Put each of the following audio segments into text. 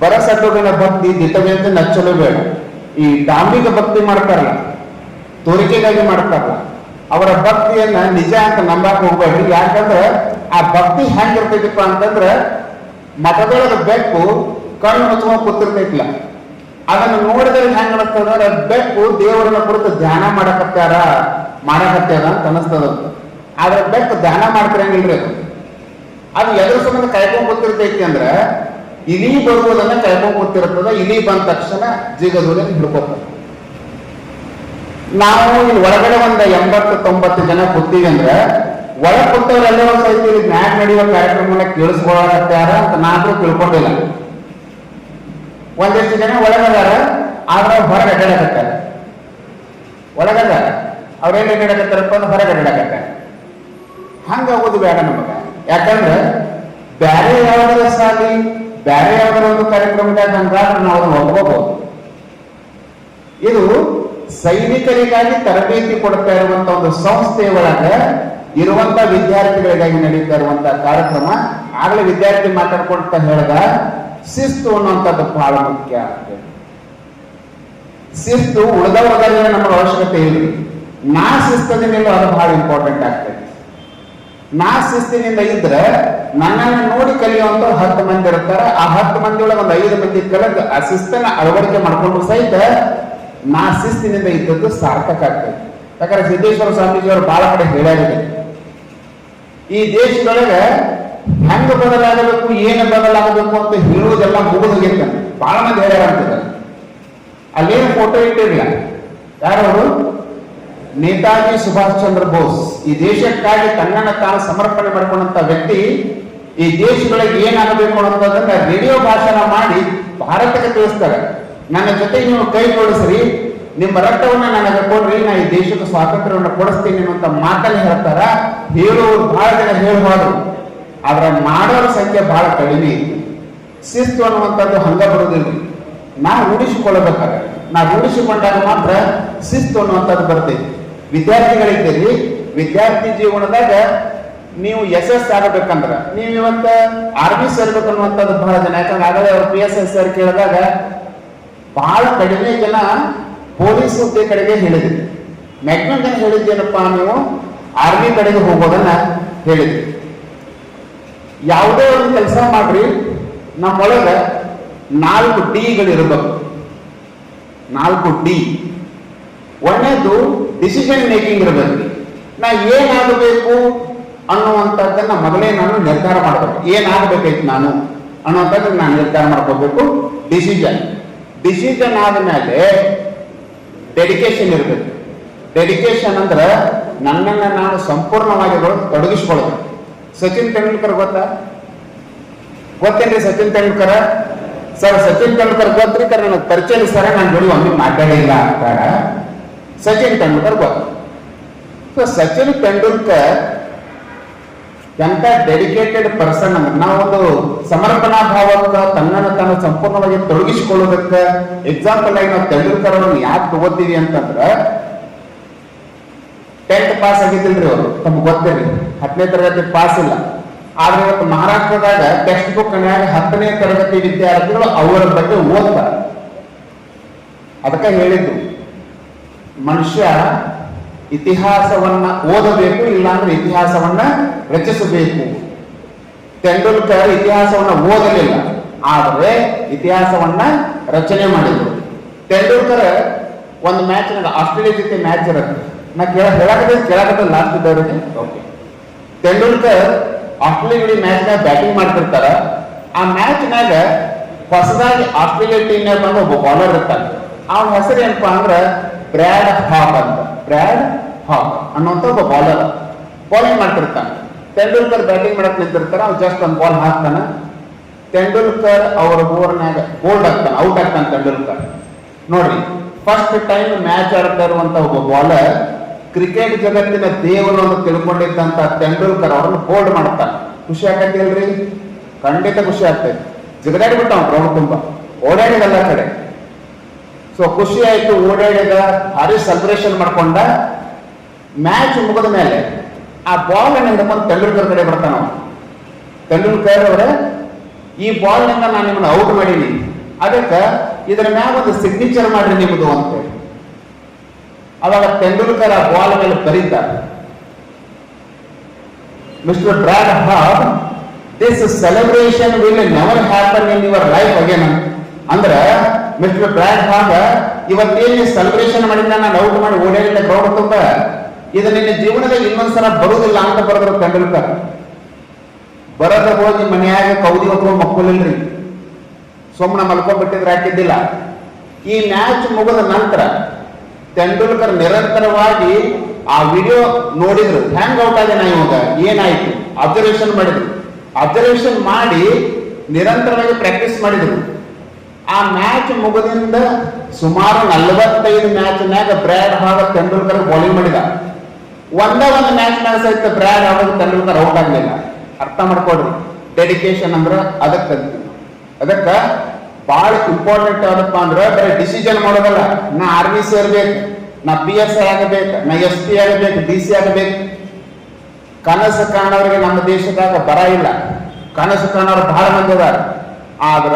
ಬರಸಟ್ಟುವಿನ ಭಕ್ತಿ ದಿಟ್ಟವೆಂದು ನಚ್ಚಲು ಬೇಡ. ಈ ಡಾಂಬಿಕ ಭಕ್ತಿ ಮಾಡ್ತಾರಲ್ಲ, ತೋರಿಕೆಗಾಗಿ ಮಾಡ್ತಾರಲ್ಲ, ಅವರ ಭಕ್ತಿಯನ್ನ ನಿಜ ಅಂತ ನಂಬಾಕ ಹೋಗ್ಬೇಡ್ರಿ. ಯಾಕಂದ್ರೆ ಆ ಭಕ್ತಿ ಹೆಂಗಿರ್ತೈತಿಪ್ಪ ಅಂತಂದ್ರ ಮಠದೊಳಗ ಬೆಕ್ಕು ಕಣ್ಣು ಮುಚ್ಕೊಂಡ್ ಕೂತಿರ್ತೈತಿಲ್ಲ, ಅದನ್ನು ನೋಡಿದ್ರೆ ಹೆಂಗ್ ಅನಿಸ್ತದ, ಬೆಕ್ಕು ದೇವರನ್ನ ಕುರಿತು ಧ್ಯಾನ ಮಾಡಕತ್ಯಾರ ಅಂತ ಅನಿಸ್ತದ. ಆದ್ರೆ ಬೆಕ್ಕು ಧ್ಯಾನ ಮಾಡ್ತಿರಂಗಿಲ್ರಿ. ಅದು ಎದುರು ಸಂಬಂಧ ಕಾಯ್ಕೊಂಡ್ ಕೂತಿರ್ತೈತಿ ಅಂದ್ರ ಇಲಿ ಬರುವುದನ್ನ ಕಾಯ್ಕೊಂಡ್ ಕೂತಿರ್ತದ. ಇಲಿ ಬಂದ ತಕ್ಷಣ ಜಿಗದೂರಲ್ಲಿ ಹಿಡ್ಕೋತದ. ನಾವು ಇಲ್ಲಿ ಒಳಗಡೆ 80-90 ಜನ ಕೂತೀವಿ ಅಂದ್ರೆ ಒಳ ಕೂತವರೆಲ್ಲರೂ ಸಹಿತ ಇಲ್ಲಿ ಮ್ಯಾಚ್ ನಡೆಯುವ ಕಾರ್ಯಕ್ರಮವನ್ನ ಕೇಳಿಸ್ಕೊಳ್ಳಾರ ಅಂತ ನಾನೂ ತಿಳ್ಕೊಂಡಿಲ್ಲ. ಒಂದಿಷ್ಟು ಜನ ಒಳಗದಾರ, ಆದ್ರೆ ಹೊರಗೆ ಅಡ್ಡಾಡಕತ್ತಾರ. ಒಳಗದಾರ ಅವ್ರೇನ್ ಅಡ್ಡಾಡಕತ್ತಾರಪ್ಪ ಅಂದ್ರೆ ಹೊರಗೆ ಅಡ್ಡಾಡಕತ್ತಾರ. ಹಂಗಾಗೋದು ಬೇಡ ನಮಗ. ಯಾಕಂದ್ರೆ ಬ್ಯಾರೆ ಯಾವ್ದಾರ ಸಾಲಿ ಬ್ಯಾರೆ ಯಾವ್ದಾರ ಒಂದು ಕಾರ್ಯಕ್ರಮದಾಗ ಹಂಗಾದ್ರೆ ನಾವು ಅದನ್ನ ಒಪ್ಕೋಬಹುದು. ಇದು ಸೈನಿಕರಿಗಾಗಿ ತರಬೇತಿ ಕೊಡ್ತಾ ಇರುವಂತ ಒಂದು ಸಂಸ್ಥೆ ಒಳಗ ಇರುವಂತ ವಿದ್ಯಾರ್ಥಿಗಳಿಗಾಗಿ ನಡೀತಾ ಇರುವಂತಹ ಕಾರ್ಯಕ್ರಮ. ಆಗ್ಲೇ ವಿದ್ಯಾರ್ಥಿ ಮಾತಾಡ್ಕೊಳ್ತಾ ಹೇಳಿದ ಶಿಸ್ತು ಅನ್ನುವಂಥದ್ದು ಬಹಳ ಮುಖ್ಯ. ಶಿಸ್ತು ಉಳಿದವರಲ್ಲಿ ನಮಗೆ ಅವಶ್ಯಕತೆ ಇಲ್ಲ. ನಾ ಶಿಸ್ತದಿಂದ ಅದು ಬಹಳ ಇಂಪಾರ್ಟೆಂಟ್ ಆಗ್ತದೆ. ನಾ ಶಿಸ್ತಿನಿಂದ ಇದ್ರೆ ನನ್ನನ್ನು ನೋಡಿ ಕಲಿಯುವಂತ 10 ಮಂದಿ ಇರ್ತಾರೆ. ಆ 10 ಮಂದಿ ಒಳಗೆ ಒಂದು 5 ಮಂದಿ ಕಲಿತು ಆ ಶಿಸ್ತನ್ನ ಅಳವಡಿಕೆ ಮಾಡ್ಕೊಂಡು ಸಹಿತ ನಾ ಶಿಸ್ತಿನಿಂದ ಇದ್ದದ್ದು ಸಾರ್ಥಕ ಆಗ್ತದೆ. ಯಾಕಂದ್ರೆ ಸಿದ್ದೇಶ್ವರ ಸ್ವಾಮೀಜಿಯವರು ಬಹಳ ಕಡೆ ಹೇಳ್ಯಾರಿದೆ, ಈ ದೇಶದೊಳಗೆ ಹೆಂಗ ಬದಲಾಗಬೇಕು, ಏನು ಬದಲಾಗಬೇಕು ಅಂತ ಹೇಳುವುದೆಲ್ಲ ಮುಗಿದೋಗಿರ್ತ ಬಹಳ ಮಂದಿ ಹೇಳ್ಯಾರ ಅಂತಿದ್ದಾರೆ. ಅಲ್ಲೇನು ಫೋಟೋ ಇಟ್ಟಿರಲಿಲ್ಲ. ಯಾರವರು? ನೇತಾಜಿ ಸುಭಾಷ್ ಚಂದ್ರ ಬೋಸ್. ಈ ದೇಶಕ್ಕಾಗಿ ತನ್ನನ್ನು ತಾನು ಸಮರ್ಪಣೆ ಮಾಡಿಕೊಂಡಂತ ವ್ಯಕ್ತಿ ಈ ದೇಶದೊಳಗೆ ಏನಾಗಬೇಕು ಅನ್ನೋದನ್ನ ರೇಡಿಯೋ ಭಾಷಣ ಮಾಡಿ ಭಾರತಕ್ಕೆ ತಿಳಿಸ್ತಾರೆ. ನನ್ನ ಜೊತೆ ನೀವು ಕೈ ಜೋಡಿಸ್ರಿ, ನಿಮ್ಮ ರಕ್ತವನ್ನ ನನಗೆ ಕೊಡ್ರಿ, ನಾ ಈ ದೇಶದ ಸ್ವಾತಂತ್ರ್ಯವನ್ನು ಕೊಡಿಸ್ತೀನಿ ಅನ್ನುವಂತ ಮಾತಲ್ಲಿ ಹೇಳ್ತಾರ. ಹೇಳುವವರು ಬಹಳ ಜನ ಹೇಳ್ಬಾರ್ದು, ಆದ್ರೆ ಮಾಡೋರ ಸಂಖ್ಯೆ ಬಹಳ ಕಡಿಮೆ. ಶಿಸ್ತು ಅನ್ನುವಂಥದ್ದು ಹಂಗ ಬರುವುದಿಲ್ಲ. ನಾ ರೂಢಿಸಿಕೊಳ್ಳಬೇಕಾಗ, ನಾ ರೂಢಿಸಿಕೊಂಡಾಗ ಮಾತ್ರ ಶಿಸ್ತು ಅನ್ನುವಂಥದ್ದು ಬರ್ತೈತಿ. ವಿದ್ಯಾರ್ಥಿಗಳಿದ್ದೀರಿ, ವಿದ್ಯಾರ್ಥಿ ಜೀವನದಾಗ ನೀವು SS ಆಗಬೇಕಂದ್ರ ನೀವು ಇವತ್ತ ಆರ್ಮಿ ಸೇರ್ಬೇಕು ಅನ್ನುವಂಥದ್ದು ಬಹಳ ಜನ. ಯಾಕಂದ್ರೆ ಆಗಲೇ ಅವ್ರು PSS ಸರ್ ಕೇಳಿದಾಗ ಬಹಳ ಕಡಿಮೆ ಜನ ಪೊಲೀಸ್ ಹುದ್ದೆ ಕಡೆಗೆ ಹೇಳಿದ್ರಿ. ಮ್ಯಾಕ್ಸಿಮಮ್ ಜನ ಹೇಳಿದ್ದೇನಪ್ಪ, ನೀವು ಆರ್ಮಿ ಕಡೆಗೆ ಹೋಗೋದನ್ನ ಹೇಳಿದ್ರಿ. ಯಾವುದೇ ಒಂದು ಕೆಲಸ ಮಾಡ್ರಿ, ನಮ್ಮೊಳಗ 4 ಡಿಗಳಿರ್ಬೇಕು. 4 ಡಿ. ಒಂದೇದು ಡಿಸಿಷನ್ ಮೇಕಿಂಗ್ ಇರಬೇಕು. ನಾ ಏನಾಗಬೇಕು ಅನ್ನುವಂಥದ್ದನ್ನ ಮೊದಲೇ ನಾನು ನಿರ್ಧಾರ ಮಾಡ್ಬೇಕು. ಏನಾಗಬೇಕೈತಿ ನಾನು ಅನ್ನುವಂಥದ್ದನ್ನ ನಾನು ನಿರ್ಧಾರ ಮಾಡ್ಕೋಬೇಕು. ಡಿಸಿಷನ್ ಆದ್ಮೇಲೆ ಡೆಡಿಕೇಶನ್ ಇರಬೇಕು. ಡೆಡಿಕೇಶನ್ ಅಂದ್ರೆ ನನ್ನನ್ನು ನಾನು ಸಂಪೂರ್ಣವಾಗಿ ತೊಡಗಿಸ್ಕೊಳ್ಳೋದು. ಸಚಿನ್ ತೆಂಡೂಲ್ಕರ್ ಗೊತ್ತೇನ್ರಿ? ಸಚಿನ್ ತೆಂಡೂಲ್ಕರ್ ಸರ್, ಸಚಿನ್ ತೆಂಡೂಲ್ಕರ್ ಗೊತ್ತ್ರಿ, ನನಗೆ ಪರಿಚಯ ಸರ, ನಾನು ಜೋಡಿ ಒಮ್ಮೆ ಮಾತಾಡಿಲ್ಲ ಅಂತಾರ. ಸಚಿನ್ ತೆಂಡೂಲ್ಕರ್ ಗೊತ್ತು. ಸೊ ಸಚಿನ್ ತೆಂಡೂಲ್ಕರ್ ಎಂತ ಡೆಡಿಕೇಟೆಡ್ ಪರ್ಸನ್ ಅಂದ್ರೆ, ನಾವೊಂದು ಸಮರ್ಪಣಾ ಭಾವಕ್ಕ ತನ್ನನ್ನು ತಾನು ಸಂಪೂರ್ಣವಾಗಿ ತೊಡಗಿಸಿಕೊಳ್ಳೋದಕ್ಕೆ ಎಕ್ಸಾಂಪಲ್ ಆಗಿ ನಾವು ತೆಂಡೂಲ್ಕರ್ ಅವ್ರನ್ನ ಯಾಕೆ ತಗೋತೀವಿ ಅಂತಂದ್ರ 10th ಪಾಸ್ ಆಗಿದ್ದಿಲ್ರಿ ಅವರು, ತಮ್ಗೆ ಗೊತ್ತಿರಲಿ. 10ನೇ ತರಗತಿ ಪಾಸ್ ಇಲ್ಲ. ಆದ್ರೆ ಇವತ್ತು ಮಹಾರಾಷ್ಟ್ರದಾಗ ಟೆಕ್ಸ್ಟ್ ಬುಕ್ 10ನೇ ತರಗತಿ ವಿದ್ಯಾರ್ಥಿಗಳು ಅವರ ಬಗ್ಗೆ ಓದ್ತಾರೆ. ಅದಕ್ಕೆ ಹೇಳಿದ್ದು, ಮನುಷ್ಯ ಇತಿಹಾಸವನ್ನ ಓದಬೇಕು, ಇಲ್ಲಾಂದ್ರೆ ಇತಿಹಾಸವನ್ನ ರಚಿಸಬೇಕು. ತೆಂಡೂಲ್ಕರ್ ಇತಿಹಾಸವನ್ನ ಓದಲಿಲ್ಲ, ಆದರೆ ಇತಿಹಾಸವನ್ನ ರಚನೆ ಮಾಡಿದ್ರು. ತೆಂಡೂಲ್ಕರ್ ಒಂದು ಮ್ಯಾಚ್ ಆಸ್ಟ್ರೇಲಿಯಾ ಜೊತೆ ಮ್ಯಾಚ್ ಇರುತ್ತೆ. ನಾ ಕೇಳಕತ್ತ ಲಾಸ್ಟ್ ಇದ್ದವ್ರಿಗೆ. ಓಕೆ, ತೆಂಡೂಲ್ಕರ್ ಆಸ್ಟ್ರೇಲಿಯಾ ಮ್ಯಾಚ್ನಾಗ ಬ್ಯಾಟಿಂಗ್ ಮಾಡ್ತಿರ್ತಾರ. ಆ ಮ್ಯಾಚ್ನಾಗ ಹೊಸದಾಗಿ ಆಸ್ಟ್ರೇಲಿಯಾ ಟೀಮ್ನಾಗ ಬಂದು ಒಬ್ಬ ಬೌಲರ್ ಇರ್ತಾನೆ. ಅವನ ಹೆಸರು ಏನಪ್ಪಾ ಅಂದ್ರೆ ಬ್ರ್ಯಾಡ್ ಹಾಕ್ ಅಂತ. ಬ್ರ್ಯಾಡ್ ಹಾಕ್ ಅನ್ನುವಂಥ ಒಬ್ಬ ಬೌಲರ್ ಬೌಲಿಂಗ್ ಮಾಡ್ತಿರ್ತಾನೆ. ತೆಂಡೂಲ್ಕರ್ ಬ್ಯಾಟಿಂಗ್ ಮಾಡಕ್ ನಿಂತಿರ್ತಾರ. ಅವ್ನು ಜಸ್ಟ್ ಒಂದು ಬಾಲ್ ಹಾಕ್ತಾನ. ತೆಂಡೂಲ್ಕರ್ ಅವರ ಓವರ್ನಾಗ ಬೋಲ್ಡ್ ಆಗ್ತಾನೆ, ಔಟ್ ಆಗ್ತಾನೆ ತೆಂಡೂಲ್ಕರ್. ನೋಡ್ರಿ, ಫಸ್ಟ್ ಟೈಮ್ ಮ್ಯಾಚ್ ಆಡ್ತಾ ಇರುವಂತ ಒಬ್ಬ ಬೌಲರ್, ಕ್ರಿಕೆಟ್ ಜಗತ್ತಿನ ದೇವರು ಅಂತ ತಿಳ್ಕೊಂಡಿದ್ದಂತ ತೆಂಡೂಲ್ಕರ್ ಅವರನ್ನು ಬೋಲ್ಡ್ ಮಾಡ್ತಾನೆ. ಖುಷಿ ಆಗತ್ತಿಲ್ರಿ? ಖಂಡಿತ ಖುಷಿ ಆಗ್ತೈತಿ. ಜಗದಾಡಿ ಬಿಟ್ಟ ಅವ್ನು ಗ್ರೌಂಡ್ ತುಂಬಾ ಓಡಾಡಿದಲ್ಲ ಕಡೆ. ಸೊ ಖುಷಿ ಆಯ್ತು, ಓಡಾಡಿದ, ಭಾರಿ ಸೆಲೆಬ್ರೇಷನ್ ಮಾಡ್ಕೊಂಡ. ಮ್ಯಾಚ್ ಮುಗಿದ ಮೇಲೆ ಆ ಬಾಲ್ ಅನ್ನು ಹಿಡ್ಕೊಂಡು ತೆಂಡೂಲ್ಕರ್ ಕಡೆ ಬರ್ತಾನ. ತೆಂಡೂಲ್ಕರ್ ಅವರ, ಈ ಬಾಲ್ ನಿಂದ ನಾನು ನಿಮ್ಮನ್ನು ಔಟ್ ಮಾಡೀನಿ, ಅದಕ್ಕೆ ಇದರ ಮ್ಯಾಗ ಒಂದು ಸಿಗ್ನೇಚರ್ ಮಾಡ್ರಿ ನಿಮ್ದು ಅಂತೇಳಿ. ಅವಾಗ ತೆಂಡೂಲ್ಕರ್ ಆ ಬಾಲ್ ಮೇಲೆ ಬರೀತಾರೆ, ಮಿಸ್ಟರ್ ಬ್ರಾಡ್ ಹಾಗ್, this celebration will never happen in your life again. ಅಂದ್ರೆ ಮಿಸ್ಟರ್ ಬ್ರಾಡ್ ಹಾಗ್, ಇವತ್ತೇನು ಸೆಲೆಬ್ರೇಷನ್ ಮಾಡಿದ ನಾನು ಔಟ್ ಮಾಡಿ ಓಡಾಡಿದ ಗ್ರೌಂಡ್ ತುಂಬ, ಇದು ನಿನ್ನ ಜೀವನದಲ್ಲಿ ಇನ್ನೊಂದ್ಸಲ ಬರುವುದಿಲ್ಲ ಅಂತ ಬರೆದ್ರು ತೆಂಡೂಲ್ಕರ್. ಬರದ ಹೋಗಿ ಮನೆಯಾಗ ಕೌದಿ ಹೊತ್ಕೊಂಡು ಮಕ್ಕಳಿಲ್ರಿ, ಸುಮ್ಮನೆ ಮಲ್ಕೊಂಡ್ಬಿಟ್ಟಿದ್ರೆ ಹಾಕಿದ್ದಿಲ್ಲ. ಈ ಮ್ಯಾಚ್ ಮುಗಿದ ನಂತರ ತೆಂಡೂಲ್ಕರ್ ನಿರಂತರವಾಗಿ ಆ ವಿಡಿಯೋ ನೋಡಿದ್ರು, ಹ್ಯಾಂಗ್ ಔಟ್ ಆಗಿದೆ ನಾ ಇವಾಗ ಏನಾಯ್ತು ಅಬ್ಸರ್ವೇಷನ್ ಮಾಡಿದ್ರು. ಅಬ್ಸರ್ವೇಷನ್ ಮಾಡಿ ನಿರಂತರವಾಗಿ ಪ್ರಾಕ್ಟೀಸ್ ಮಾಡಿದ್ರು. ಆ ಮ್ಯಾಚ್ ಮುಗಿದಿಂದ ಸುಮಾರು 45 ಮ್ಯಾಚ್ನ್ಯಾಗ ಬ್ರಾಡ್ ಹಾಗ್ ತೆಂಡೂಲ್ಕರ್ ಬೌಲಿಂಗ್ ಮಾಡಿದ. ಒಂದೇ ಒಂದು ಮ್ಯಾಚ್ ಮ್ಯಾಗ ಸಹಿತ ಬ್ರಾಡ್ ಹಾಗ್ ತೆಂಡೂಲ್ಕರ್ ಔಟ್ ಆಗ್ಲಿಲ್ಲ. ಅರ್ಥ ಮಾಡ್ಕೊಡ್ರಿ, ಡೆಡಿಕೇಶನ್ ಅಂದ್ರ ಅದಕ್ಕ ಬಹಳ ಇಂಪಾರ್ಟೆಂಟ್ ಯಾವ್ದಪ್ಪ ಅಂದ್ರ ಬರೀ ಡಿಸಿಷನ್ ಮಾಡೋದಲ್ಲ. ನಾ ಆರ್ಮಿ ಸೇರ್ಬೇಕು, ನಾ PSI ಆಗಬೇಕು, ನಾ SP ಆಗಬೇಕು, DC ಆಗಬೇಕು. ಕನಸು ಕಾಣೋರಿಗೆ ನಮ್ಮ ದೇಶದಾಗ ಬರ ಇಲ್ಲ, ಕನಸು ಕಾಣೋರು ಬಹಳ ಮಂದಿ ಅದಾರ. ಆದ್ರ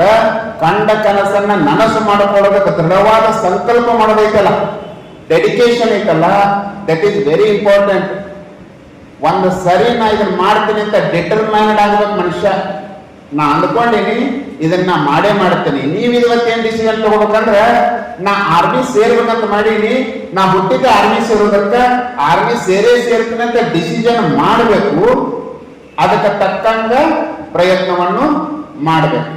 ಕಂಡ ಕನಸನ್ನ ನನಸು ಮಾಡಿಕೊಳ್ಳೋದಕ್ಕೆ ದೃಢವಾದ ಸಂಕಲ್ಪ ಮಾಡೋದೈತಲ್ಲ, ಡೆಡಿಕೇಶನ್ ಐತಲ್ಲ, ದಟ್ ಈಸ್ ವೆರಿ ಇಂಪಾರ್ಟೆಂಟ್. ಒಂದು ಸರಿ ನಾ ಇದನ್ನ ಮಾಡ್ತೀನಿ ಅಂತ ಡಿಟರ್ಮೈನ್ಡ್ ಆಗ್ಬೇಕು ಮನುಷ್ಯ. ನಾ ಅಂದ್ಕೊಂಡಿನಿ ಇದನ್ನ ಮಾಡೇ ಮಾಡ್ತೀನಿ. ನೀವ್ ಇವತ್ತೇನ್ ಡಿಸಿಷನ್ ತಗೋಬೇಕಂದ್ರ, ನಾ ಆರ್ಮಿ ಸೇರ್ಬೇಕಂತ ಮಾಡೀನಿ, ನಾ ಹುಟ್ಟಿದ ಆರ್ಮಿ ಸೇರೋದಕ್ಕ ಆರ್ಮಿ ಸೇರ್ತೀನಿ ಅಂತ ಡಿಸಿಷನ್ ಮಾಡಬೇಕು. ಅದಕ್ಕೆ ತಕ್ಕಂಗ ಪ್ರಯತ್ನವನ್ನು ಮಾಡಬೇಕು.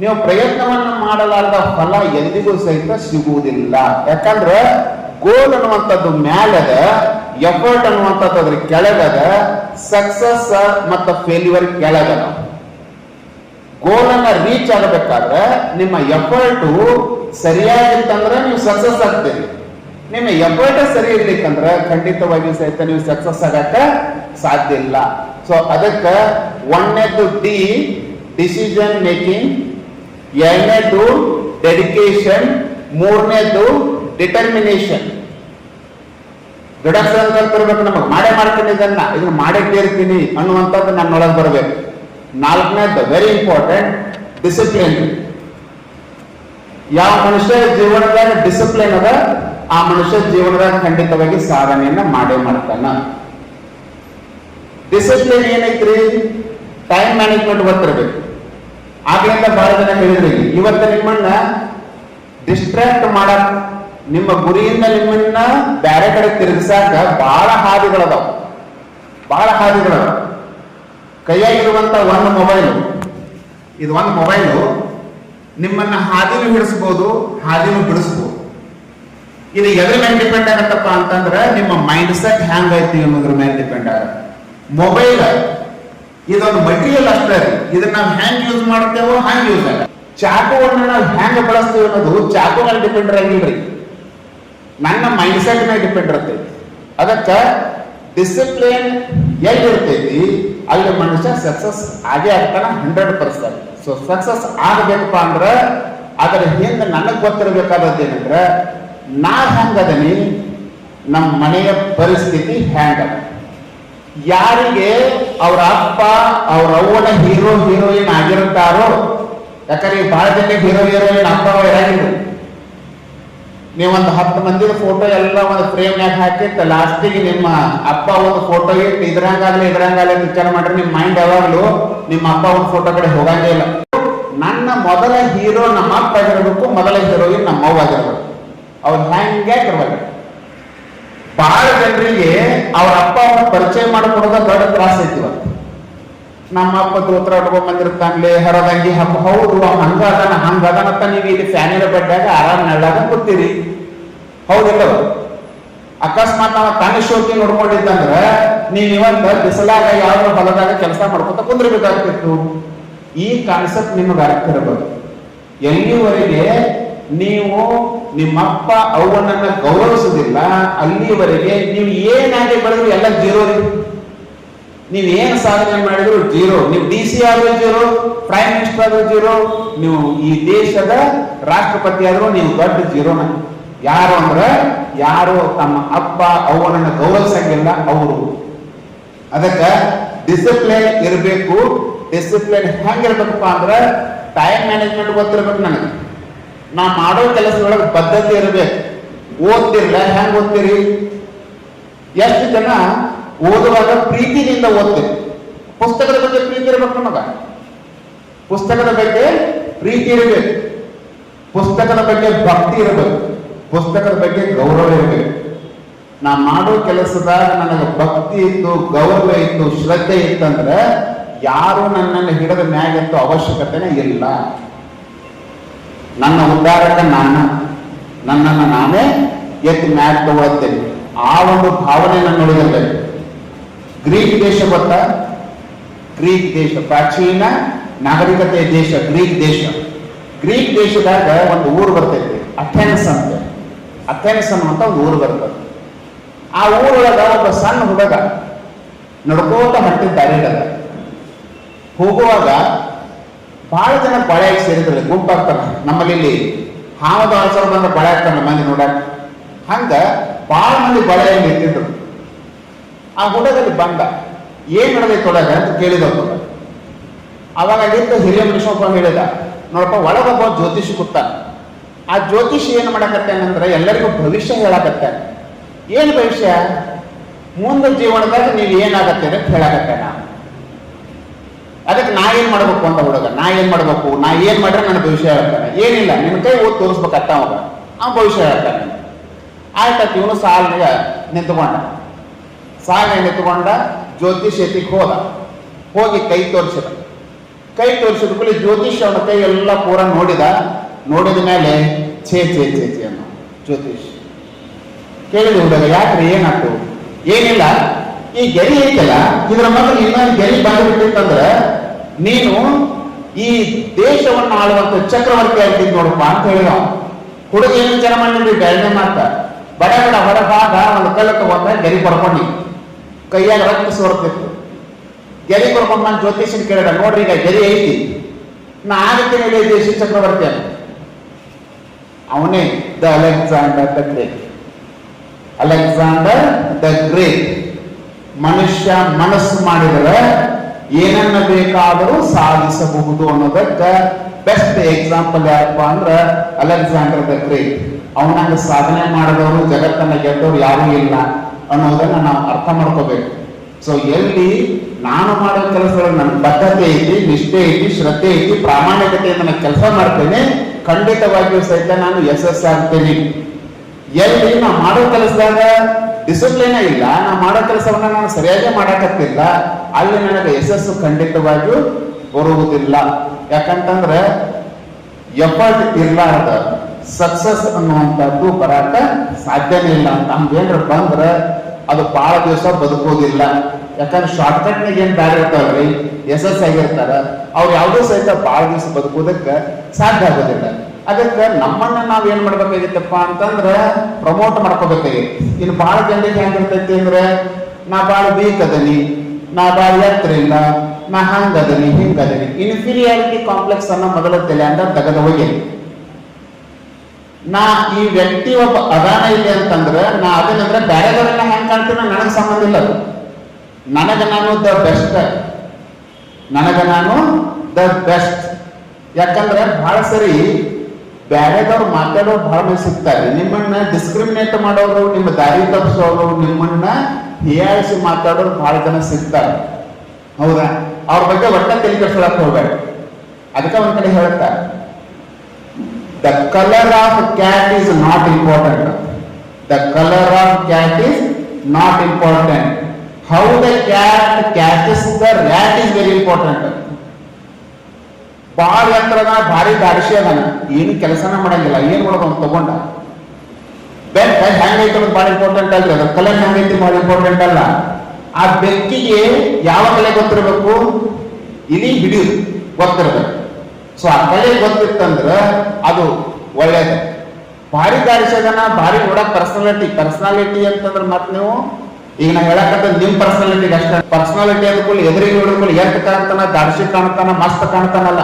ನೀವು ಪ್ರಯತ್ನವನ್ನು ಮಾಡಲಾರದ ಫಲ ಎಂದಿಗೂ ಸಹಿತ ಸಿಗುವುದಿಲ್ಲ. ಯಾಕಂದ್ರೆ ಗೋಲ್ ಅನ್ನುವಂಥದ್ದು ಮ್ಯಾಲದ, ಎಫರ್ಟ್ ಅನ್ನುವಂಥದ್ದು ಅದ್ರ ಕೆಳಗದ, ಸಕ್ಸಸ್ ಮತ್ತು ಫೇಲ್ಯೂರ್ ಕೆಳಗದ. ಗೋಲ್ ಅನ್ನ ರೀಚ್ ಆಗಬೇಕಾದ್ರೆ ನಿಮ್ಮ ಎಫರ್ಟ್ ಸರಿಯಾಗಿತ್ತಂದ್ರೆ ನೀವು ಸಕ್ಸಸ್ ಆಗ್ತೀರಿ. ನಿಮ್ಮ ಎಫರ್ಟ್ ಸರಿ ಇರ್ಲಿಕ್ಕಂದ್ರೆ ಖಂಡಿತವಾಗಿಯೂ ಸಹಿತ ನೀವು ಸಕ್ಸಸ್ ಆಗಕ್ಕ ಸಾಧ್ಯ ಇಲ್ಲ. ಸೊ ಅದಕ್ಕೆ ಒಂದನೇದು ಡಿ, ಡಿಸಿಷನ್ ಮೇಕಿಂಗ್, ಎರಡನೇದು ಡೆಡಿಕೇಶನ್, ಮೂರನೇದು ಡಿಟರ್ಮಿನೇಷನ್. ದೃಢ ಸಂಕಲ್ಪ ಇರ್ಬೇಕು. ನಮಗೆ ಮಾಡ್ತೀನಿ, ಇದನ್ನ ಮಾಡೇ ತೀರ್ತೀನಿ ಅನ್ನುವಂಥದ್ದು ನನ್ನೊಳಗೆ ಬರಬೇಕು. ನಾಲ್ಕನೇದು ವೆರಿ ಇಂಪಾರ್ಟೆಂಟ್, ಡಿಸಿಪ್ಲಿನ್. ಯಾವ ಮನುಷ್ಯ ಜೀವನದಾಗ ಡಿಸಿಪ್ಲಿನ್ ಅದ, ಆ ಮನುಷ್ಯ ಜೀವನದಾಗ ಖಂಡಿತವಾಗಿ ಸಾಧನೆಯನ್ನ ಮಾಡೇ ಮಾಡ್ತಾನ. ಡಿಸಿಪ್ಲಿನ್ ಏನೈತ್ರಿ? ಟೈಮ್ ಮ್ಯಾನೇಜ್ಮೆಂಟ್ ಗೊತ್ತಿರಬೇಕು. ಆಗ್ಲಿಂದ ಬಹಳ ಜನ ಹೇಳಿದ್ರಿ, ಇವತ್ತು ನಿಮ್ಮನ್ನ ಡಿಸ್ಟ್ರಾಕ್ಟ್ ಮಾಡಕ್, ನಿಮ್ಮ ಗುರಿಯಿಂದ ನಿಮ್ಮನ್ನ ಬೇರೆ ಕಡೆ ತಿರುಗಿಸಾಕ ಬಹಳ ಹಾದಿಗಳದಾವ. ಕೈಯಾಗಿರುವಂತ ಒಂದು ಮೊಬೈಲು, ಇದು ಒಂದು ಮೊಬೈಲು ನಿಮ್ಮನ್ನ ಹಾದಿನೂ ಹಿಡಿಸ್ಬೋದು, ಹಾದಿನೂ ಬಿಡಿಸ್ಬೋದು. ಇದು ಎದ್ರ ಮೇಲೆ ಡಿಪೆಂಡ್ ಆಗತ್ತಪ್ಪ ಅಂತಂದ್ರೆ ನಿಮ್ಮ ಮೈಂಡ್ ಸೆಟ್ ಹ್ಯಾಂಗ್ ಐತಿ ಅನ್ನೋದ್ರ ಮೇಲೆ ಡಿಪೆಂಡ್ ಆಗತ್ತೆ. ಮೊಬೈಲ್ ಇದೊಂದು ಮಟೀರಿಯಲ್ ಅಷ್ಟೇ ರೀ, ಇದನ್ನ ನಾವು ಹ್ಯಾಂಗ್ ಯೂಸ್ ಮಾಡ್ತೇವೋ ಹ್ಯಾಂಗ್ ಯೂಸ್ ಆಗ. ಚಾಕುವನ್ನ ನಾವು ಹ್ಯಾಂಗ್ ಬಳಸ್ತೀವಿ ಅನ್ನೋದು ಚಾಕು ಮೇಲೆ ಡಿಪೆಂಡ್ ಆಗಿಲ್ರಿ, ನನ್ನ ಮೈಂಡ್ ಸೆಟ್ ಮೇಲೆ ಡಿಪೆಂಡ್ ಇರ್ತೈತಿ. ಅದಕ್ಕೆ ಡಿಸಿಪ್ಲಿನ್ ಎಲ್ಲಿ ಇರ್ತೈತಿ ಅಲ್ಲಿ ಮನುಷ್ಯ ಸಕ್ಸಸ್ ಆಗೇ ಆಗ್ತಾನ 100%. ಸೊ ಸಕ್ಸಸ್ ಆಗಬೇಕಪ್ಪ ಅಂದ್ರೆ ಅದರ ಹಿಂದೆ ನನಗ್ ಗೊತ್ತಿರಬೇಕಾದದ್ದು ಏನಂದ್ರೆ, ನಾ ಹೆಂಗದನಿ, ನಮ್ಮ ಮನೆಯ ಪರಿಸ್ಥಿತಿ ಹ್ಯಾಂಗ. ಯಾರಿಗೆ ಅವ್ರ ಅಪ್ಪ ಅವ್ರ ಅವ್ವನ ಹೀರೋಯಿನ್ ಆಗಿರುತ್ತಾರೋ, ಯಾಕಂದ್ರೆ ಈ ಬಹಳ ಜನ ಹೀರೋಯಿನ್ ಅಪ್ಪ ಇರಾಗಿದ್ರು. ನೀವೊಂದು 10 ಮಂದಿ ಫೋಟೋ ಎಲ್ಲ ಒಂದು ಫ್ರೇಮ್ನಾಗ ಹಾಕಿರ್ತ, ಲಾಸ್ಟಿಗೆ ನಿಮ್ಮ ಅಪ್ಪ ಒಂದು ಫೋಟೋ ಇಟ್ಟು ಇದ್ರಂಗಾಗ್ಲಿ ವಿಚಾರ ಮಾಡ್ರಿ, ನಿಮ್ಮ ಮೈಂಡ್ ಯಾವಾಗ್ಲೂ ನಿಮ್ಮ ಅಪ್ಪ ಒಂದು ಫೋಟೋ ಕಡೆ ಹೋಗಂಗೇ ಇಲ್ಲ. ನನ್ನ ಮೊದಲ ಹೀರೋ ನಮ್ಮ ಅಪ್ಪ ಆಗಿರ್ಬೇಕು, ಮೊದಲ ಹೀರೋಯಿನ್ ನಮ್ಮ ಅವ್ವ ಆಗಿರ್ಬೇಕು. ಅವ್ರು ಹ್ಯಾಂಗೆ ಇರ್ಬೇಕು. ಬಹಳ ಜನರಿಗೆ ಅವ್ರ ಅಪ್ಪ ಅವ್ರನ್ನ ಪರಿಚಯ ಮಾಡಿಕೊಡೋದ ದೊಡ್ಡ ತ್ರಾಸ ಐತಿವ. ನಮ್ಮ ಅಪ್ಪ ದೋತ್ರ ಉಟ್ಕೊಂಡ್ ಬಂದಿರ್ತಾನ್ಲೆ, ಹರದಂಗಿ ಹಬ್ಬ, ಹೌದು ಹಂಗದನಂತ ನೀವು ಇಲ್ಲಿ ಫ್ಯಾನಿನ ಬೆಡ್ಡಾಗ ಆರಾಮ್ ನೆಳ್ಳಾಗ ಕೂತೀರಿ, ಹೌದಿಲ್ಲ? ಅಕಸ್ಮಾತ್ ಅವ ತನ್ನ ಶೋಕಿ ನೋಡ್ಕೊಂಡಿದ್ದಂದ್ರ ನೀವ್ ಇವತ್ತ ಬಿಸಿಲಾಗ ಯಾವ ಹೊಲದಾಗ ಕೆಲಸ ಮಾಡ್ಕೊತ ಕುಂದ್ರಬೇಕಾಗ್ತಿತ್ತು. ಈ ಕಾನ್ಸೆಪ್ಟ್ ನಿಮಗೆ ಅರ್ಥ ಇರಬಹುದು. ಎಲ್ಲಿವರೆಗೆ ನೀವು ನಿಮ್ಮಪ್ಪ ಅವನನ್ನ ಗೌರವಿಸುದಿಲ್ಲ, ಅಲ್ಲಿವರೆಗೆ ನೀವು ಏನಾಗಿ ಬೆಳೆದ್ರು ಎಲ್ಲ ಜೀರೋ. ನೀವ್ ಏನ್ ಸಾಧನೆ ಮಾಡಿದ್ರು ಜೀರೋ. ನೀವು DC ಆದ್ರೂ ಜೀರೋ, ಪ್ರೈಮ್ ಮಿನಿಸ್ಟರ್ ಆದ್ರೂ ಜೀರೋ, ನೀವು ಈ ದೇಶದ ರಾಷ್ಟ್ರಪತಿ ಆದ್ರೂ ನೀವು ದೊಡ್ಡ ಜೀರೋನ. ಯಾರು ಅಂದ್ರೆ ಯಾರು ತಮ್ಮ ಅಪ್ಪ ಅವನನ್ನ ಗೌರವಿಸಂಗಿಲ್ಲ ಅವರು. ಅದಕ್ಕೆ ಡಿಸಿಪ್ಲಿನ್ ಇರಬೇಕು. ಡಿಸಿಪ್ಲಿನ್ ಹೆಂಗಿರ್ಬೇಕಪ್ಪ ಅಂದ್ರೆ ಟೈಮ್ ಮ್ಯಾನೇಜ್ಮೆಂಟ್ ಗೊತ್ತಿರ್ಬೇಕು ನನಗೆ. ನಾ ಮಾಡೋ ಕೆಲಸದೊಳಗೆ ಬದ್ಧತೆ ಇರಬೇಕು. ಓದ್ತಿರ್ಲ ಹೆಂಗ್ ಓದ್ತೀರಿ? ಎಷ್ಟು ಜನ ಓದುವಾಗ ಪ್ರೀತಿನಿಂದ ಓದ್ತೀರಿ? ಪುಸ್ತಕದ ಬಗ್ಗೆ ಪ್ರೀತಿ ಇರಬೇಕು ನಮಗ. ಪುಸ್ತಕದ ಬಗ್ಗೆ ಪ್ರೀತಿ ಇರಬೇಕು, ಪುಸ್ತಕದ ಬಗ್ಗೆ ಭಕ್ತಿ ಇರಬೇಕು, ಪುಸ್ತಕದ ಬಗ್ಗೆ ಗೌರವ ಇರಬೇಕು. ನಾ ಮಾಡೋ ಕೆಲಸದಾಗ ನನಗೆ ಭಕ್ತಿ ಇತ್ತು, ಗೌರವ ಇತ್ತು, ಶ್ರದ್ಧೆ ಇತ್ತಂದ್ರೆ ಯಾರು ನನ್ನನ್ನು ಹಿಡಿದ ಮ್ಯಾಗಂತೂ ಅವಶ್ಯಕತೆನೇ ಇಲ್ಲ. ನನ್ನ ಉದ್ಧಾರಕ ನನ್ನನ್ನು ನಾನೇ ಎತ್ತಿ ಮ್ಯಾಗ್ ತಗೊಳ್ತೇನೆ. ಆ ಒಂದು ಭಾವನೆ ನನ್ನೊಳಗಿರಬೇಕು. ಗ್ರೀಕ್ ದೇಶ ಗೊತ್ತಾ? ಗ್ರೀಕ್ ದೇಶ ಪ್ರಾಚೀನ ನಾಗರಿಕತೆಯ ದೇಶ ಗ್ರೀಕ್ ದೇಶ. ಗ್ರೀಕ್ ದೇಶದಾಗ ಒಂದು ಊರು ಬರ್ತೈತಿ, ಅಥೆನ್ಸ್ ಅಂತ. ಅಥೆನ್ಸ್ ಅನ್ನುವಂತ ಒಂದು ಊರು ಬರ್ತದೆ. ಆ ಊರೊಳಗ ಒಬ್ಬ ಸಣ್ಣ ಹುಡುಗ ನಡ್ಕೋತ ಹೊಂಟಿದ್ದ ದಾರಿಯಾಗ ಹೋಗುವಾಗ ಬಹಳ ಜನ ಬಳೆಯಾಗಿ ಸೇರಿದ್ರೆ ಗುಂಪಾಗ್ತಾನೆ. ನಮ್ಮಲ್ಲಿ ಇಲ್ಲಿ ಹಾವದ ಅಳಸರು ಬಂದ್ರೆ ಬಳೆ ಆಗ್ತಾನೆ ಮಂದಿ ನೋಡಕ್. ಹಂಗ ಬಹಳ ಮಂದಿ ಬಳೆಯಾಗಿ ನಿಂತಿದ್ರು. ಆ ಹುಡುಗಲ್ಲಿ ಬಂದ, ಏನ್ ನಡೆದೈತೆ ಒಳಗ ಅಂತ ಕೇಳಿದ. ಅವಾಗ ಅಲ್ಲಿಂದ ಹಿರಿಯ ಮನುಷ್ಯಪ್ಪ ಹೇಳಿದ, ನೋಡಪ್ಪ ಒಳಗೊಬ್ಬ ಜ್ಯೋತಿಷಿ ಕೂತಾನ. ಆ ಜ್ಯೋತಿಷಿ ಏನ್ ಮಾಡಕತ್ತೇನಂದ್ರೆ ಎಲ್ಲರಿಗೂ ಭವಿಷ್ಯ ಹೇಳಕತ್ತಾನೆ. ಏನ್ ಭವಿಷ್ಯ? ಮುಂದೆ ಜೀವನದಾಗ ನೀವು ಏನಾಗತ್ತೆ ಅಂತ ಹೇಳಕತ್ತಾನ. ಅದಕ್ಕೆ ನಾ ಏನ್ ಮಾಡ್ಬೇಕು ಅಂತ ಹುಡುಗ, ನಾ ಏನ್ ಮಾಡ್ಬೇಕು, ನಾ ಏನ್ ಮಾಡ್ರೆ ನನ್ನ ಭವಿಷ್ಯ ಹೇಳ್ತಾನೆ. ಏನಿಲ್ಲ, ನಿನ್ ಕೈ ಓದ್ ತೋರಿಸ್ಬೇಕತ್ತ ಅವಾಗ, ಅವ ಭವಿಷ್ಯ ಹೇಳ್ತಾನೆ. ಆಯ್ತತ್ ಇವನು ಸಾಲಿಗೆ ನಿಂತ್ಕೊಂಡ. ಸಾಲಿಗೆ ನಿಂತ್ಕೊಂಡ ಜ್ಯೋತಿಷಿಯತಿಗೆ ಹೋಗಿ ಕೈ ತೋರಿಸಿದ. ಕೈ ತೋರಿಸಿದ ಕೂಡಲೇ ಜ್ಯೋತಿಷ್ ಅವನ ಕೈ ಎಲ್ಲ ಪೂರ ನೋಡಿದ ಮೇಲೆ ಛೇ ಛೇ ಛೇ ಛೇ ಅನ್ನೋ ಜ್ಯೋತಿಷ್ ಕೇಳಿದ ಹುಡುಗ, ಯಾಕ್ರಿ ಏನಾಯ್ತು? ಏನಿಲ್ಲ, ಈ ಗೆರಿ ಐತಲ್ಲ ಇದ್ರ ಮೊದಲು ಇನ್ನೊಂದು ಗೆರಿ ಬಂದ್ಬಿಟ್ಟಿತ್ತಂದ್ರೆ ನೀನು ಈ ದೇಶವನ್ನು ಆಳುವಂತ ಚಕ್ರವರ್ತಿ ಆಗ್ತಿದ್ ನೋಡಪ್ಪ ಅಂತ ಹೇಳಿದ. ಹುಡುಗ ಏನು ವಿಚಾರ ಮಾಡಿದ್ರಿ? ಎರಡನೇ ಮಾತ ಬಡ ಹೊರಭಾಗ ಒಂದು ಕಲ್ಲು ತಗೊಂಡ ಗೆರಿ ಬರ್ಕೊಂಡಿ, ಕೈಯಾಗ ರಕ್ತ ಸೋರ್ತಿತ್ತು. ಗೆರಿ ಬರ್ಕೊಂಡ್ ನಾನು ಜ್ಯೋತಿಷನ್ ಕೇಳಿದ, ನೋಡ್ರಿ ಈಗ ಗೆರಿ ಐತಿ, ನಾ ಆಗತ್ತೇನೆ ದೇಶ ಚಕ್ರವರ್ತಿ ಅಂತ. ಅವನೇ the Alexander the great. Alexander the great ಮನುಷ್ಯ ಮನಸ್ಸು ಮಾಡಿದರೆ ಏನನ್ನ ಬೇಕಾದರೂ ಸಾಧಿಸಬಹುದು ಅನ್ನೋದಕ್ಕೆ ಬೆಸ್ಟ್ ಎಕ್ಸಾಂಪಲ್ ಯಾರಪ್ಪ ಅಂದ್ರೆ ಅಲೆಕ್ಸಾಂಡರ್ ದ ಗ್ರೇಟ್. ಅವನಂಗ ಸಾಧನೆ ಮಾಡಿದವರು ಜಗತ್ತನ್ನ ಗೆದ್ದವರು ಯಾರೂ ಇಲ್ಲ ಅನ್ನೋದನ್ನ ನಾವು ಅರ್ಥ ಮಾಡ್ಕೋಬೇಕು. ಸೊ ಎಲ್ಲಿ ನಾನು ಮಾಡೋ ಕೆಲಸಗಳಲ್ಲಿ ನನ್ನ ಬದ್ಧತೆ ಐತಿ, ನಿಷ್ಠೆ ಐತಿ, ಶ್ರದ್ಧೆ ಐತಿ, ಪ್ರಾಮಾಣಿಕತೆಯಿಂದ ನಾನು ಕೆಲಸ ಮಾಡ್ತೇನೆ, ಖಂಡಿತವಾಗಿಯೂ ಸಹಿತ ನಾನು ಯಶಸ್ಸಾಗ್ತೇನೆ. ಎಲ್ಲಿ ನಾ ಮಾಡೋ ಕೆಲಸದಾಗ ಡಿಸಿಪ್ಲಿನ್ ಇಲ್ಲ, ನಾ ಮಾಡೋ ಕೆಲಸವನ್ನ ನಾನು ಸರಿಯಾಗಿ ಮಾಡಕತ್ತಿಲ್ಲ, ಅಲ್ಲಿ ನನಗೆ ಯಶಸ್ಸು ಖಂಡಿತವಾಗಿಯೂ ಬರುವುದಿಲ್ಲ. ಯಾಕಂತಂದ್ರೆ ಎಫರ್ಟ್ ಇರ್ಲಾರ್ದ ಸಕ್ಸಸ್ ಅನ್ನುವಂಥದ್ದು ಬರಾಕ ಸಾಧ್ಯನೇ ಇಲ್ಲ. ಅಂತ ಹಂಗೇನ್ರ ಬಂದ್ರೆ ಅದು ಬಹಳ ದಿವಸ ಬದುಕೋದಿಲ್ಲ. ಯಾಕಂದ್ರೆ ಶಾರ್ಟ್ಕಟ್ನಾಗ ಏನ್ ದಾರಿ ಇರ್ತಾವ್ರಿ, ಯಶಸ್ಸಾಗಿರ್ತಾರ, ಅವ್ರು ಯಾವುದೂ ಸಹಿತ ಬಹಳ ದಿವಸ ಬದುಕೋದಕ್ಕೆ ಸಾಧ್ಯ ಆಗೋದಿಲ್ಲ. ಅದಕ್ಕೆ ನಮ್ಮನ್ನ ನಾವ್ ಏನ್ ಮಾಡ್ಬೇಕಾಗಿತ್ತಪ್ಪ ಅಂತಂದ್ರೆ ಪ್ರಮೋಟ್ ಮಾಡ್ಕೋಬೇಕಾಗಿತ್ತು. ಇನ್ನು ಬಹಳ ಜನರಿಗೆ ಹೆಂಗಿರ್ತೈತಿ ಅಂದ್ರೆ ನಾ ಬಾಳ ವೀಕ್ ಅದನಿ, ನಾ ಬಾಳ ಎತ್ತರ ಇಲ್ಲ, ನಾ ಹಂಗದನಿ ಹಿಂಗದನಿ. ಇನ್ಫೀರಿಯಾರಿಟಿ ಕಾಂಪ್ಲೆಕ್ಸ್ ಅನ್ನ ಮೊದಲ ತಲೆ ಅಂತ ತೆಗೆದು ಹೋಗಿ, ನಾ ಈ ವ್ಯಕ್ತಿ ಒಬ್ಬ ಅದಾನ ಇದೆ ಅಂತಂದ್ರೆ ನಾ ಅದನ್ನಂದ್ರೆ ಬೇರೆದವರೆಲ್ಲ ಹೆಂಗ್ ಕಾಣ್ತೀನ ನನಗೆ ಸಂಬಂಧ ಇಲ್ಲ. ಅದು ನನಗೆ ನಾನು ದ ಬೆಸ್ಟ್, ನನಗೆ ನಾನು ದ ಬೆಸ್ಟ್. ಯಾಕಂದ್ರೆ ಬಹಳ ಸರಿ ಬೇರೆದವ್ರು ಮಾತಾಡೋರು ಬಹಳ ಮಂದಿ ಸಿಗ್ತಾರೆ. ನಿಮ್ಮನ್ನ ಡಿಸ್ಕ್ರಿಮಿನೇಟ್ ಮಾಡೋರು, ನಿಮ್ಮ ದಾರಿ ತಪ್ಪಿಸೋರು, ನಿಮ್ಮನ್ನ ಹೀಯಾಳಿಸಿ ಮಾತಾಡೋರು ಬಹಳ ಜನ ಸಿಗ್ತಾರೆ. ಹೌದಾ? ಅವ್ರ ಬಗ್ಗೆ ಒಟ್ಟ ತಲೆ ಕೆಡಿಸ್ಕೊಳಕ್ ಹೋಗ್ಬೇಡ. ಅದಕ್ಕೆ ಒಂದ್ ಕಡೆ ಹೇಳ್ತಾರೆ, the colour of cat is not important. The colour of cat is not important. How the cat catches the rat is very important. ಬಾಳ ಎತ್ತರದ ಭಾರಿ ದಾಡಿಸಿ ಅದಾನ, ಏನು ಕೆಲಸನ ಮಾಡಂಗಿಲ್ಲ, ಏನ್ ಮಾಡೋದು ಅಂತ ತಗೊಂಡ ಬೆಕ್ಕ ಹೆಂಗೈತೆ ಅನ್ನೋದು ಭಾಳ ಇಂಪಾರ್ಟೆಂಟ್ ಅಲ್ರಿ, ಅದ್ರ ಕಲರ್ ಹೆಂಗೈತಿ ಭಾಳ ಇಂಪಾರ್ಟೆಂಟ್ ಅಲ್ಲ. ಆ ಬೆಕ್ಕಿಗೆ ಯಾವ ಕಲೆ ಗೊತ್ತಿರಬೇಕು? ಇಲಿ ಹಿಡಿಯುದು ಗೊತ್ತಿರ್ಬೇಕು. ಸೊ ಆ ಕಲೆ ಗೊತ್ತಿತ್ತಂದ್ರ ಅದು ಒಳ್ಳೇದು. ಭಾರಿ ದಾಡಿಸೋದನ್ನ ಭಾರಿ ನೋಡಕ್ ಪರ್ಸನಾಲಿಟಿ ಅಂತಂದ್ರೆ ಮತ್ ನೀವು ಈಗ ನಾ ಹೇಳಕತ್ತ ನಿಮ್ ಪರ್ಸನಾಲಿಟಿಗೆ ಅಷ್ಟ. ಪರ್ಸನಾಲಿಟಿ ಅಂದ್ಕೂಲ ಎದುರಿಗೆ ನೋಡಿದ್ಮೇಲೆ ಎದ್ದು ಕಾಣ್ತಾನ, ದಾಡಿಸಿ ಕಾಣ್ತಾನ, ಮಸ್ತ್ ಕಾಣ್ತಾನಲ್ಲ,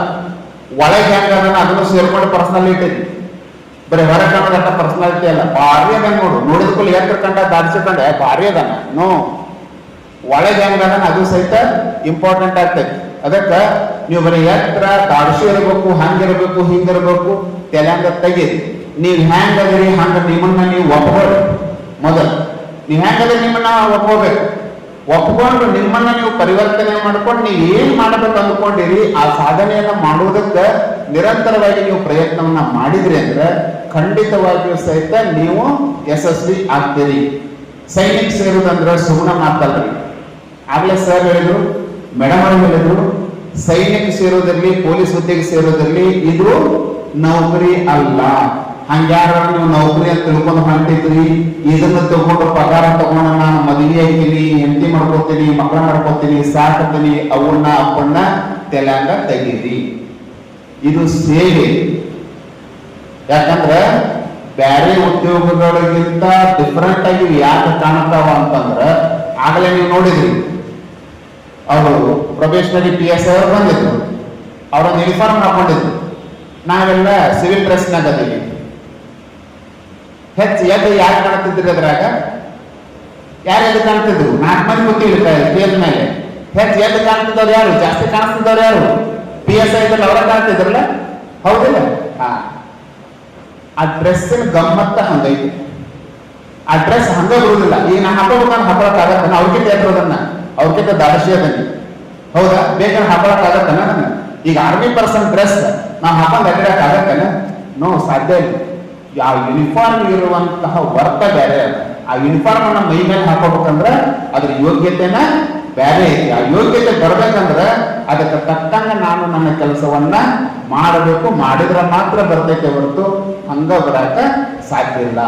ಒಳಗೆ ಹೆಂಗ ಅದನ್ನ ಅದನ್ನು ಸೇರ್ಕೊಂಡು ಪರ್ಸನಾಲಿಟಿ. ಬರೀ ಹೊರ ಕಾಣೋದಟ್ಟ ಪರ್ಸನಾಲಿಟಿ ಅಲ್ಲ, ಭಾರಿ ಅದ ನೋಡು. ನೋಡಿದ ಕೂಲ ಎದ್ದು ಕಂಡ, ದಾಡಿಸಿ ಕಂಡ ಭಾರಿ ಅದಾನ. ನೋ, ಒಳಗೆ ಹೆಂಗ ಅದನ್ನ ಅದು ಸಹಿತ ಇಂಪಾರ್ಟೆಂಟ್ ಆಗ್ತೈತಿ. ಅದಕ್ಕ ನೀವು ಬರೀ ಎತ್ತರ ತಾಡ್ಸಿ ಇರಬೇಕು, ಹಂಗಿರ್ಬೇಕು, ಹಿಂಗಿರ್ಬೇಕು, ತೆಲ್ಯಾಂಗ ತೆಗೀರಿ. ನೀವ್ ಹೆಂಗದಿರಿ ಹಂಗ ನಿಮ್ಮನ್ನ ನೀವು ಒಪ್ಕೊಳ್ರಿ. ಮೊದಲು ನೀವ್ ಹೆಂಗದ್ರಿ ನಿಮ್ಮನ್ನ ಒಪ್ಕೋಬೇಕು. ಒಪ್ಕೊಂಡು ನಿಮ್ಮನ್ನ ನೀವು ಪರಿವರ್ತನೆ ಮಾಡ್ಕೊಂಡು ನೀವು ಏನ್ ಮಾಡಬೇಕು ಅಂದ್ಕೊಂಡಿರಿ ಆ ಸಾಧನೆಯನ್ನ ಮಾಡುವುದಕ್ಕೆ ನಿರಂತರವಾಗಿ ನೀವು ಪ್ರಯತ್ನವನ್ನ ಮಾಡಿದ್ರಿ ಅಂದ್ರೆ ಖಂಡಿತವಾಗಿಯೂ ಸಹಿತ ನೀವು ಯಶಸ್ವಿ ಆಗ್ತೀರಿ. ಸೈನಿಕ್ ಸೇರುವುದಂದ್ರೆ ಸುಮ್ಮನೆ ಮಾತಲ್ರಿ. ಆಗ್ಲೇ ಸರ್ ಹೇಳಿದ್ರು, ಮೇಡಮ್ ಅವರು ಹೇಳಿದ್ರು, ಸೈನಿಕ್ ಸೇರೋದಿರ್ಲಿ, ಪೊಲೀಸ್ ಹುದ್ದೆಗೆ ಸೇರೋದಿರ್ಲಿ, ಇದು ನೌಕರಿ ಅಲ್ಲ. ಹಂಗ್ಯಾರ ನೀವು ನೌಕರಿ ಅಂತ ತಿಳ್ಕೊಂಡು ಹೊಂಟಿದ್ರಿ, ಇದನ್ನ ತಗೊಂಡು ಪಗಾರ ತಗೊಂಡು ನಾನು ಮದುವೆ ಆಗ್ತೀನಿ, ಹೆಂಡತಿ ಮಾಡ್ಕೋತೀನಿ, ಮಕ್ಕಳ ಮಾಡ್ಕೋತೀನಿ, ಸಾಕತೀನಿ, ಅವನ್ನ ಅಪ್ಪನ್ನ ತೆಲಂಗ ತೆಗೀರಿ. ಇದು ಸೇವೆ. ಯಾಕಂದ್ರೆ ಬೇರೆ ಉದ್ಯೋಗಗಳಿಗಿಂತ ಡಿಫ್ರೆಂಟ್ ಆಗಿ ಯಾಕೆ ಕಾಣ್ತಾವ ಅಂತಂದ್ರ, ಆಗಲೇ ನೀವು ನೋಡಿದ್ರಿ ಅವರು ಪ್ರೊಬೇಷನರಿ PSI ಅವರು ಬಂದಿದ್ರು, ಅವರೊಂದು ಯೂನಿಫಾರ್ಮ್ ಹಾಕೊಂಡಿದ್ರು. ನಾವೆಲ್ಲ ಸಿವಿಲ್ ಡ್ರೆಸ್ನಾಗ ಅದೀವಿ. ಹೆಚ್ಚು ಎದ್ದು ಯಾರು ಕಾಣ್ತಿದ್ರಿ ಅದ್ರಾಗ? ಯಾರು ಎದ್ದು ಕಾಣ್ತಿದ್ರು? 4 ಮಂದಿ ಗೊತ್ತಿಲ್ಲ ಸ್ಟೇಜ್ ಮೇಲೆ. ಹೆಚ್ಚು ಎದ್ದು ಕಾಣ್ತಿದ್ದವ್ರು ಯಾರು? ಜಾಸ್ತಿ ಕಾಣಿಸ್ತಿದ್ದವ್ರು ಯಾರು? PSI ಇದ್ರಲ್ಲಿ ಅವರ ಕಾಣ್ತಿದ್ರಲ್ಲ, ಹೌದಿಲ್ಲ? ಆ ಡ್ರೆಸ್ಸಿನ ಗಮ್ಮತ್ತ ಹಂಗೈತಿ. ಆ ಡ್ರೆಸ್ ಹಂಗ ಬರುವುದಿಲ್ಲ. ಈಗ ನಾ ಹಾಕೋಬೇಕಂದ್ರೆ ಹಾಕೊಳಕ್ಕಾಗತ್ತ? ಅವ್ರಿಗಿಂತ ಎತ್ತರೋದನ್ನ, ಅವ್ರಿಗಿಂತ ದಾಡಸಿ ಅದನ್ನ, ಹೌದಾ? ಬೇಕಾದ್ರೆ ಹಾಕೊಳಕ್ಕಾಗತ್ತನ? ಈಗ ಆರ್ಮಿ ಪರ್ಸನ್ ಡ್ರೆಸ್ ನಾವು ಹಾಕೊಂಡು ಅಡ್ಡಾಡಕ್ ಆಗತ್ತನ? ನೋ, ಸಾಧ್ಯ ಇಲ್ಲ. ಆ ಯೂನಿಫಾರ್ಮ್ ಇರುವಂತಹ ವರ್ತ ಬೇರೆ ಅದ. ಆ ಯೂನಿಫಾರ್ಮ್ ಅನ್ನ ಮೈ ಮೇಲೆ ಹಾಕೋಬೇಕಂದ್ರ ಅದ್ರ ಯೋಗ್ಯತೆನ ಬೇರೆ ಐತಿ. ಆ ಯೋಗ್ಯತೆ ಬರ್ಬೇಕಂದ್ರ ಅದಕ್ಕೆ ತಕ್ಕಂಗ ನಾನು ನನ್ನ ಕೆಲಸವನ್ನ ಮಾಡಬೇಕು. ಮಾಡಿದ್ರೆ ಮಾತ್ರ ಬರ್ತೈತೆ ಹೊರತು ಹಂಗ ಬರಾಕ ಸಾಧ್ಯ ಇಲ್ಲ.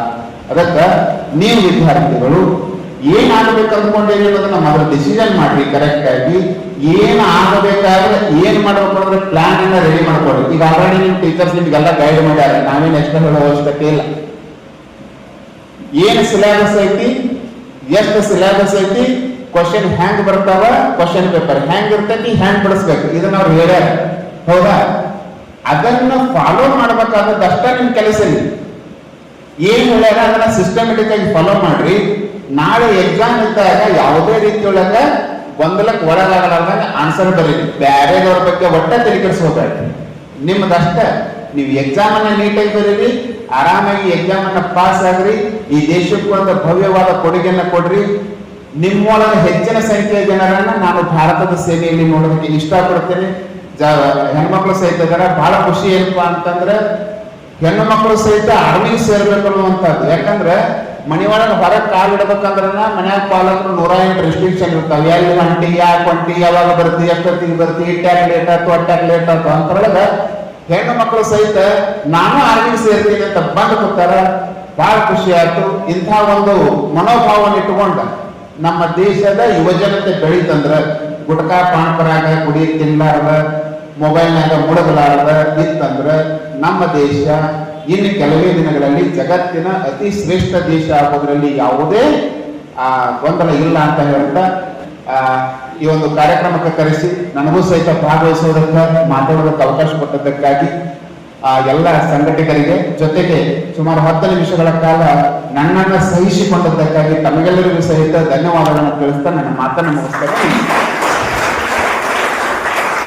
ಅದಕ್ಕ ನೀವು ವಿದ್ಯಾರ್ಥಿಗಳು ಏನ್ ಆಗ್ಬೇಕು ಅಂದ್ಕೊಂಡಿರಿ ಅನ್ನೋದನ್ನ ಮೊದಲು ಡಿಸಿಷನ್ ಮಾಡ್ರಿ ಕರೆಕ್ಟ್ ಆಗಿ. ಏನ್ ಆಗಬೇಕಾದ್ರೆ ಏನ್ ಮಾಡ್ಬೇಕು ಅಂದ್ರೆ ಪ್ಲಾನ್ ಅನ್ನ ರೆಡಿ ಮಾಡ್ಕೊಡ್ರಿ. ಈಗ ಆಲ್ರೆಡಿ ನಿಮ್ ಟೀಚರ್ಸ್ ನಿಮ್ಗೆಲ್ಲ ಗೈಡ್ ಮಾಡ್ಯಾರ, ನಾವೇನ್ ಎಷ್ಟ ಹೇಳೋ ಅವಶ್ಯಕತೆ ಇಲ್ಲ. ಏನ್ ಸಿಲೆಬಸ್ ಐತಿ, ಎಷ್ಟು ಸಿಲೆಬಸ್ ಐತಿ, ಕ್ವಶನ್ ಹ್ಯಾಂಗ್ ಬರ್ತಾವ, ಕ್ವಶನ್ ಪೇಪರ್ ಹ್ಯಾಂಗ್ ಇರ್ತೈತಿ, ಹ್ಯಾಂಗ್ ಬಿಡಿಸ್ಬೇಕು, ಇದನ್ನ ಅವ್ರು ಹೇಳ್ಯಾರ, ಹೌದಾ? ಅದನ್ನ ಫಾಲೋ ಮಾಡ್ಬೇಕಾದದ್ದು ಅಷ್ಟ ನಿಮ್ ಕೆಲಸ ಇಲ್ಲ. ಏನ್ ಹೇಳ್ಯಾರ ಅದನ್ನ ಸಿಸ್ಟಮೆಟಿಕ್ ಆಗಿ ಫಾಲೋ ಮಾಡ್ರಿ. ನಾಳೆ ಎಕ್ಸಾಮ್ ಇದ್ದಾಗ ಯಾವುದೇ ರೀತಿಯೊಳಗ ಗೊಂದಲಕ್ಕೆ ಒಳಗಾಗಲಾರ್ದಂಗ ಆನ್ಸರ್ ಬರೀರಿ. ಬೇರೆದವ್ರ ಬಗ್ಗೆ ಒಟ್ಟ ತಲೆ ಕೆಡಿಸ್ಕೋಬೇಡ್ರಿ. ನಿಮ್ದಷ್ಟ ನೀವು ಎಕ್ಸಾಮ್ ಅನ್ನ ನೀಟಾಗಿ ಬರೀರಿ, ಆರಾಮಾಗಿ ಎಕ್ಸಾಮ್ ಅನ್ನ ಪಾಸ್ ಆಗ್ರಿ. ಈ ದೇಶಕ್ಕೆ ಒಂದು ಭವ್ಯವಾದ ಕೊಡುಗೆಯನ್ನ ಕೊಡ್ರಿ. ನಿಮ್ಮೊಳಗೆ ಹೆಚ್ಚಿನ ಸಂಖ್ಯೆಯ ಜನರನ್ನ ನಾನು ಭಾರತದ ಸೇನೆಯಲ್ಲಿ ನೋಡೋದಕ್ಕೆ ಇಷ್ಟಪಡ್ತೇನೆ. ಹೆಣ್ಮಕ್ಳು ಸಹಿತ ಇದಾರ. ಬಹಳ ಖುಷಿ ಏನಪ್ಪಾ ಅಂತಂದ್ರೆ ಹೆಣ್ಣು ಮಕ್ಕಳು ಸಹಿತ ಆರ್ಮಿ ಸೇರ್ಬೇಕು ಅನ್ನುವಂಥದ್ದು. ಯಾಕಂದ್ರೆ ಮನೆಯೊಳಗೆ ಹೊರಗೆ ಕಾಲು ಇಡಬೇಕಂದ್ರ ಮನ್ಯಾಗ ಪಾಲಕರು 108 ರೆಸ್ಟ್ರಿಕ್ಷನ್ ಇರ್ತಾವ. ಎಲ್ಲಿ ಹೊಂಟಿ, ಯಾಕೆ ಹೊಂಟಿ, ಯಾವಾಗ ಬರ್ತಿ, ಎಷ್ಟೊತ್ತಿಗೆ ಬರ್ತಿ, ಇಟ್ಟಾಗ ಲೇಟ್ ಆಯ್ತು, ಅಟ್ಟಾಗ ಲೇಟ್ ಆಯ್ತು ಅಂತೊಳಗ ಹೆಣ್ಣು ಮಕ್ಕಳು ಸಹಿತ ನಾನು ಆರ್ಮಿ ಸೇರ್ತೀನಿ ಅಂತ ಬಂದು ಕೂತಾರ. ಬಹಳ ಖುಷಿ ಆಯ್ತು. ಇಂಥ ಒಂದು ಮನೋಭಾವವನ್ನು ಇಟ್ಟುಕೊಂಡ ನಮ್ಮ ದೇಶದ ಯುವಜನತೆ ಬೆಳೀತಂದ್ರ ಗುಟ್ಕಾ ಪಾನ್ಪರಾಗ ಕುಡಿ ತಿನ್ಲಾರ್ದ, ಮೊಬೈಲ್ನಾಗ ಮುಳುಗಲಾರ್ದ ಇತ್ತಂದ್ರ ನಮ್ಮ ದೇಶ ಇನ್ನು ಕೆಲವೇ ದಿನಗಳಲ್ಲಿ ಜಗತ್ತಿನ ಅತಿ ಶ್ರೇಷ್ಠ ದೇಶ ಆಗೋದ್ರಲ್ಲಿ ಯಾವುದೇ ಗೊಂದಲ ಇಲ್ಲ ಅಂತ ಹೇಳ್ತಾ ಈ ಒಂದು ಕಾರ್ಯಕ್ರಮಕ್ಕೆ ಕರೆಸಿ ನನಗೂ ಸಹಿತ ಭಾಗವಹಿಸೋದಕ್ಕೆ, ಮಾತಾಡೋದಕ್ಕೆ ಅವಕಾಶ ಕೊಟ್ಟದ್ದಕ್ಕಾಗಿ ಎಲ್ಲ ಸಂಘಟಕರಿಗೆ, ಜೊತೆಗೆ ಸುಮಾರು 10 ನಿಮಿಷಗಳ ಕಾಲ ನನ್ನನ್ನು ಸಹಿಸಿಕೊಂಡದ್ದಕ್ಕಾಗಿ ತಮಗೆಲ್ಲರಿಗೂ ಸಹಿತ ಧನ್ಯವಾದಗಳನ್ನು ತಿಳಿಸ್ತಾ ನನ್ನ ಮಾತನ್ನು ಮುಗಿಸ್ತೇನೆ.